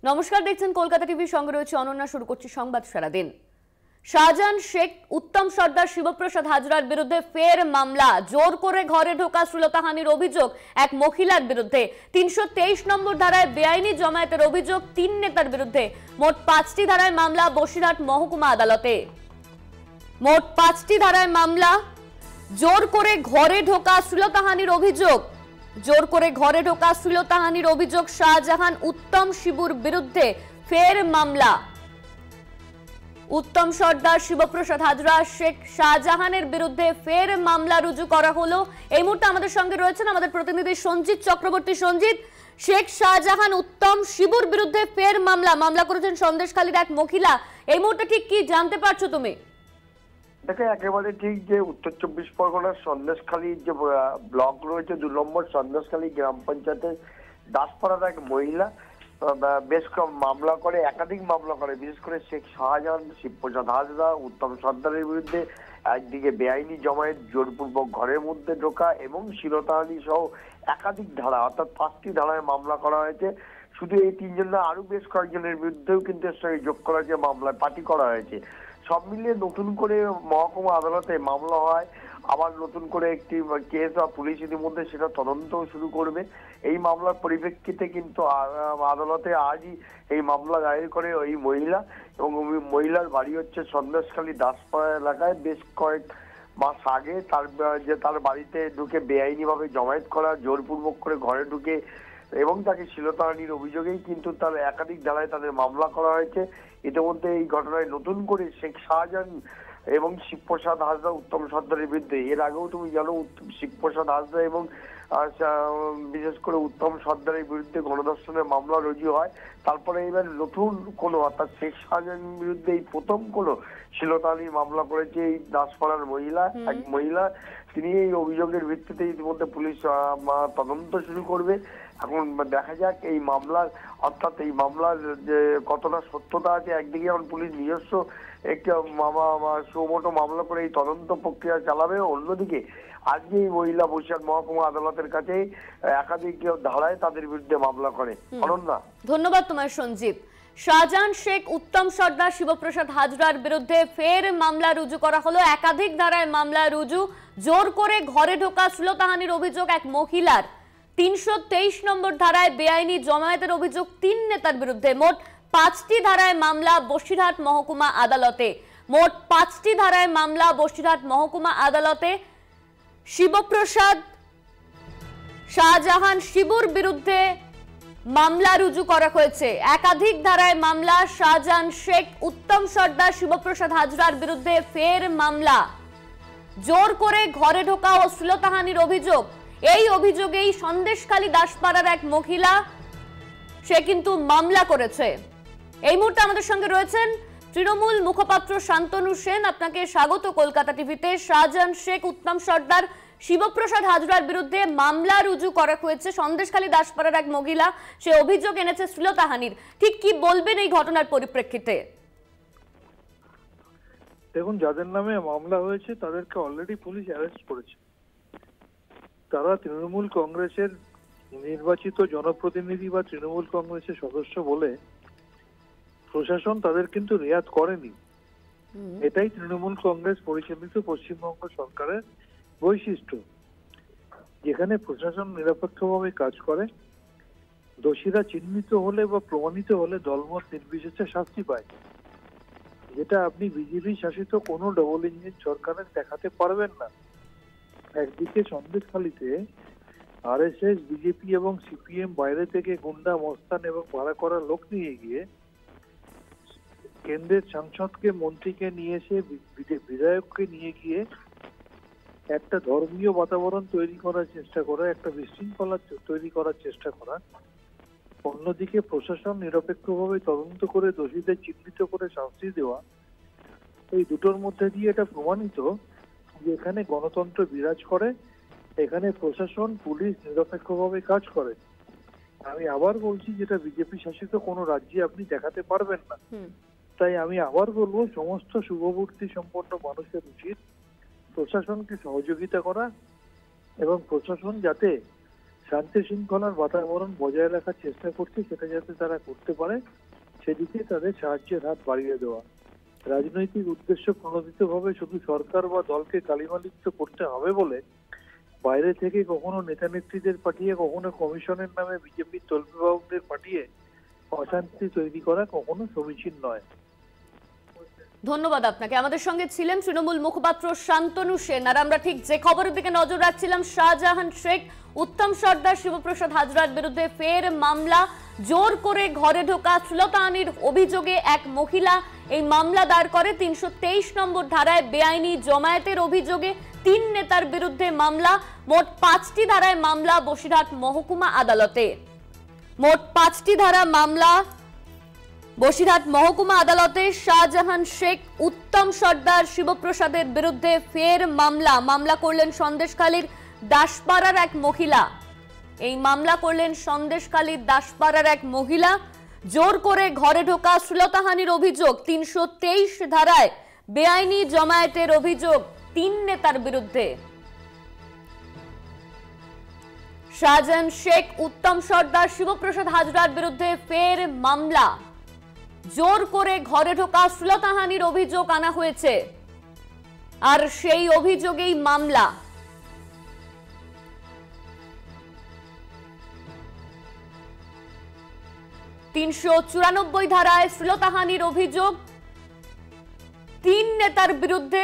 নমস্কার, দেখছেন কলকাতা টিভি, সঙ্গে রয়েছে অনন্যা। শুরু করছি সংবাদ সারাদিন। শাহজাহান শেখ, উত্তম সর্দার, শিবপ্রসাদ হাজরার বিরুদ্ধে ফের মামলা। জোর করে ঘরে ঢোকা, শ্লীলতাহানির অভিযোগ এক মহিলার বিরুদ্ধে। ৩২৩ নম্বর ধারায় বেআইনি জমায়েতের অভিযোগ ৩ নেতার বিরুদ্ধে। মোট ৫টি ধারায় মামলা বসিরহাট মহকুমা আদালতে। মোট ৫টি ধারায় মামলা। জোর করে ঘরে ঢোকা, শ্লীলতাহানির অভিযোগ। জোর করে ঘরে ঢোকা, শ্লীলতাহানির অভিযোগ শাহজাহান, উত্তম, শিবুর বিরুদ্ধে ফের মামলা। উত্তম সর্দার, শিবপ্রসাদ হাজরা, শেখ শাহজাহানের বিরুদ্ধে ফের মামলা রুজু করা হলো। এই মুহূর্তে আমাদের সঙ্গে রয়েছেন আমাদের প্রতিনিধি সঞ্জিত চক্রবর্তী। সঞ্জিত, শেখ শাহজাহান, উত্তম, শিবুর বিরুদ্ধে ফের মামলা করেছেন সন্দেশখালীর এক মহিলা। এই মুহূর্তে ঠিক কি জানতে পারছো তুমি? দেখে একেবারে ঠিক যে উত্তর ২৪ পরগনার সন্দেশখালীর যে ব্লক রয়েছে ২ নম্বর সন্দেশখালী গ্রাম পঞ্চায়েতের দাসপাড়ার এক মহিলা বেশ মামলা করে, একাধিক মামলা করে। বিশেষ করে শেখ শাহজাহান, শিবপ্রসাদ হাজরা, উত্তম সর্দারের বিরুদ্ধে একদিকে বেআইনি জমায়েত, জোরপূর্বক ঘরের মধ্যে ঢোকা এবং শ্লীলতাহানি সহ একাধিক ধারা, অর্থাৎ ৫টি ধারায় মামলা করা হয়েছে। শুধু এই ৩ জন না, আরো বেশ কয়েকজনের বিরুদ্ধেও কিন্তু এর সঙ্গে যোগ করা হয়েছে, মামলায় পার্টি করা হয়েছে। সব মিলিয়ে নতুন করে মহকুমা আদালতে মামলা হয়। আবার নতুন করে একটি কেস বা পুলিশ ইতিমধ্যে সেটা তদন্ত শুরু করবে। এই মামলার পরিপ্রেক্ষিতে কিন্তু আদালতে আজই এই মামলা দায়ের করে ওই মহিলা, এবং ওই মহিলার বাড়ি হচ্ছে সন্দেশখালী দাসপাড়া এলাকায়। বেশ কয়েক মাস আগে তার বাড়িতে ঢুকে বেআইনি ভাবে জমায়েত করা, জোরপূর্বক করে ঘরে ঢুকে এবং তাকে শ্লীলতাহানির অভিযোগেই কিন্তু তার একাধিক ধারায় তাদের মামলা করা হয়েছে। ইতিমধ্যে এই ঘটনায় নতুন করে শেখ শাহজাহান এবং শিবপ্রসাদ হাজরা, উত্তম সর্দারের বিরুদ্ধে, এর আগেও তুমি জানো শিবপ্রসাদ হাজরা এবং বিশেষ করে উত্তম সর্দারের বিরুদ্ধে গণধর্ষণের মামলা রুজু হয়। তারপরে এবার নতুন কোনো, অর্থাৎ শেখ শাহজাহানের বিরুদ্ধে এই প্রথম কোনো শ্লীলতাহানির মামলা করেছে এই দাসপাড়ার মহিলা, এক মহিলা। তিনি এই অভিযোগের ভিত্তিতে ইতিমধ্যে পুলিশ তদন্ত শুরু করবে। এখন দেখা যাক এই মামলার, অর্থাৎ এই মামলার যে কতটা সত্যতা আছে। একদিকে এখন পুলিশ নিজস্ব একটা সুমোটো মামলা করে এই তদন্ত প্রক্রিয়া চালাবে, অন্যদিকে আজকে এই মহিলা বসিরহাট মহকুমা আদালতের কাছে একাধিক ধারায় তাদের বিরুদ্ধে মামলা করে। অনন্যা, ধন্যবাদ তোমার সঞ্জিত। শাহজাহান শেখ, উত্তম সর্দার, শিবপ্রসাদ হাজরার বিরুদ্ধে ফের মামলা রুজু করা হলো। একাধিক ধারায় মামলা রুজু। জোর করে ঘরে ঢোকা, শ্লীলতাহানির অভিযোগ এক মহিলার। ৩২৩ নম্বর ধারায় বেআইনি জমায়েতের অভিযোগ ৩ নেতার বিরুদ্ধে। মোট ৫টি ধারায় মামলা বসিরহাট মহকুমা আদালতে। মোট ৫টি ধারায় মামলা বসিরহাট মহকুমা আদালতে। শিবপ্রসাদ, শাহজাহান, শিবুর বিরুদ্ধে মামলা রুজু করা হয়েছে। একাধিক ধারায় মামলা। শাহজাহান শেখ, উত্তম সর্দার, শিবপ্রসাদ হাজরার বিরুদ্ধে ফের মামলা। জোর করে ঘরে ঢোকা ও শ্লীলতাহানির অভিযোগ। এই অভিযোগেই সন্দেশখালী দাসপাড়ার এক মহিলা, সে কিন্তু মামলা করেছে। এই মুহূর্তে আমাদের সঙ্গে রয়েছেন তৃণমূল মুখপাত্র শান্তনু সেন। আপনাকে স্বাগত কলকাতা টিভিতে। শাহজাহান শেখ, উত্তম সর্দার, শিবপ্রসাদ হাজরার বিরুদ্ধে মামলা রুজু করা হয়েছে। সন্দেশখালী দাসপাড়ার এক মহিলা, সে অভিযোগ এনেছে শ্লীলতাহানির। ঠিক কি বলবেন এই ঘটনার পরিপ্রেক্ষিতে? দেখুন, যাদের নামে মামলা হয়েছে তাদেরকে অলরেডি পুলিশ অ্যারেস্ট করেছে। তারা তৃণমূল কংগ্রেসের নির্বাচিত জনপ্রতিনিধি বা তৃণমূল কংগ্রেসের সদস্য বলে প্রশাসন তাদের কিন্তু রেয়াত করেনি। এটাই তৃণমূল কংগ্রেস পরিচালিত পশ্চিমবঙ্গ সরকারের বৈশিষ্ট্য, যেখানে প্রশাসন নিরপেক্ষভাবে কাজ করে। দোষীরা চিহ্নিত হলে বা প্রমাণিত হলে দলমত নির্বিশেষে শাস্তি পায়, যেটা আপনি বিজেপি শাসিত কোনো ডবল ইঞ্জিন সরকারের দেখাতে পারবেন না। একদিকে সন্দেশখালীতে আরএসএস, বিজেপি এবং সিপিএম বাইরে থেকে গুন্ডা, মস্তান এবং ভাড়া করা লোক নিয়ে গিয়ে কেন্দ্রের সাংসদকে, মন্ত্রীকে নিয়ে এসে, বিধায়ককে নিয়ে গিয়ে একটা ধর্মীয় বাতাবরণ তৈরি করার চেষ্টা করা, একটা বিশৃঙ্খলা তৈরি করার চেষ্টা করা। অন্যদিকে প্রশাসন নিরপেক্ষভাবে তদন্ত করে দোষীদের চিহ্নিত করে শাস্তি দেওয়া। এই দুটোর মধ্যে দিয়ে এটা প্রমাণিত যে এখানে গণতন্ত্র বিরাজ করে, এখানে প্রশাসন, পুলিশ নিরপেক্ষভাবে কাজ করে। আমি আবার বলছি, যেটা বিজেপি শাসিত কোনো রাজ্যে আপনি দেখাতে পারবেন না। তাই আমি আবার বলবো, সমস্ত শুভবুদ্ধি সম্পন্ন মানুষের উচিত প্রশাসনকে সহযোগিতা করা এবং প্রশাসন যাতে শান্তি শৃঙ্খলার বাতাবরণ বজায় রাখার চেষ্টা করছে, সেটা যাতে তারা করতে পারে সেদিকে তাদের সাহায্যের হাত বাড়িয়ে দেওয়া। রাজনৈতিক উদ্দেশ্য প্রণোদিতভাবে শুধু সরকার বা দলকে কালিমালিপ্ত করতে হবে বলে বাইরে থেকে কখনো নেতা নেত্রীদের পাঠিয়ে, কখনো কমিশনের নামে বিজেপির তল্পিবাহকদের পাঠিয়ে অশান্তি তৈরি করা কখনো সমীচীন নয়। ধন্যবাদ আপনাকে। আমাদের সঙ্গে ছিলেন তৃণমূল মুখপাত্র শান্তনু সেন। আর আমরা ঠিক যে খবরের দিকে নজর রাখছিলাম, শাহজাহান শেখ, উত্তম সর্দার, শিবপ্রসাদ হাজরার বিরুদ্ধে ফের মামলা। জোর করে ঘরে ঢোকা, শ্লীলতাহানির অভিযোগে এক মহিলা এই মামলা দায়ের করে। 323 নম্বর ধারায় বেআইনি জমায়েতের অভিযোগে 3 নেতার বিরুদ্ধে মামলা। মোট 5টি ধারায় মামলা বসিরহাট মহকুমা আদালতে। মোট 5টি ধারা মামলা বসিরহাট মহকুমা আদালতে। শাহজাহান শেখ, উত্তম সর্দার, শিবপ্রসাদের বিরুদ্ধে ফের মামলা করলেন সন্দেশখালীর দাসপাড়ার এক মহিলা। এই মামলা করলেন সন্দেশখালীর দাসপাড়ার এক মহিলা। জোর করে ঘরে ঢোকা, শ্লীলতাহানির অভিযোগ, 323 ধারায় বেআইনি জমায়েতের অভিযোগ 3 নেতার বিরুদ্ধে। শাহজাহান শেখ, উত্তম সর্দার, শিবপ্রসাদ হাজরার বিরুদ্ধে ফের মামলা। জোর করে ঘরে ঢোকা, শ্লীলতাহানির অভিযোগ আনা হয়েছে, আর সেই অভিযোগেই মামলা। (394) ধারায় শ্লীলতাহানির অভিযোগ 3 নেতার বিরুদ্ধে।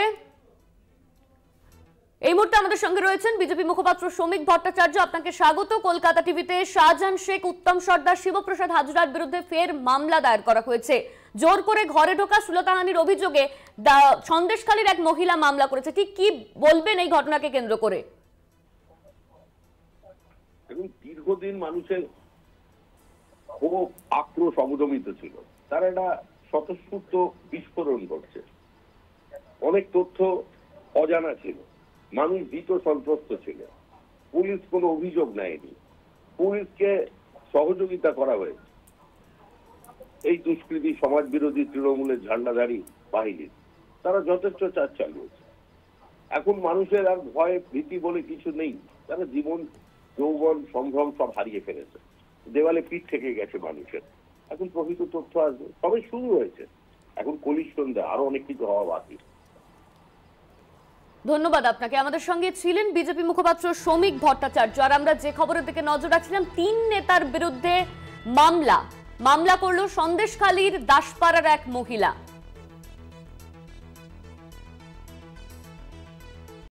এই মুহূর্তে আমাদের সঙ্গে রয়েছেন বিজেপি মুখপাত্র শ্রমিক ভট্টাচার্য। আপনাকে স্বাগত কলকাতা টিভিতে। শাহজাহান শেখ, উত্তম সর্দার, শিবপ্রসাদ হাজরার বিরুদ্ধে ফের মামলা দায়ের করা হয়েছে। জোর করে ঘরে ঢোকা, শ্লীলতাহানির অভিযোগে সন্দেশখালীর এক মহিলা মামলা করেছে। ঠিক কি বলবেন এই ঘটনাকে কেন্দ্র করে? এবং দীর্ঘদিন মানুষের খুব আক্রোশ অবদমিত ছিল, তারা একটা স্বতঃস্ফূর্ত বিস্ফোরণ করছে। অনেক তথ্য অজানা ছিল, মানুষ ভীত সন্ত্রস্ত ছিল। পুলিশ কোনো অভিযোগ নেয়নি, পুলিশকে সহযোগিতা করা হয়েছে এই দুষ্কৃতী সমাজ বিরোধী তৃণমূলের ঝান্ডাধারী বাহিনী। তারা যথেষ্ট চাপ চালিয়েছে। এখন মানুষের আর ভয় ভীতি বলে কিছু নেই। তারা জীবন, যৌবন, সম্ভ্রম সব হারিয়ে ফেলেছে। দেওয়ালে পিঠ থেকে গেছে মানুষের। এখন প্রকৃত তথ্য আসবে, সবে শুরু হয়েছে। এখন কলির সন্ধ্যা, আরো অনেক কিছু হওয়া বাকি। ধন্যবাদ আপনাকে। আমাদের সঙ্গে ছিলেন বিজেপি মুখপাত্র শ্রমিক ভট্টাচার্য। আর আমরা যে খবরের দিকে নজর রাখছিলাম, 3 নেতার বিরুদ্ধে মামলা করল সন্দেশখালীর দাসপাড়ার এক মহিলা।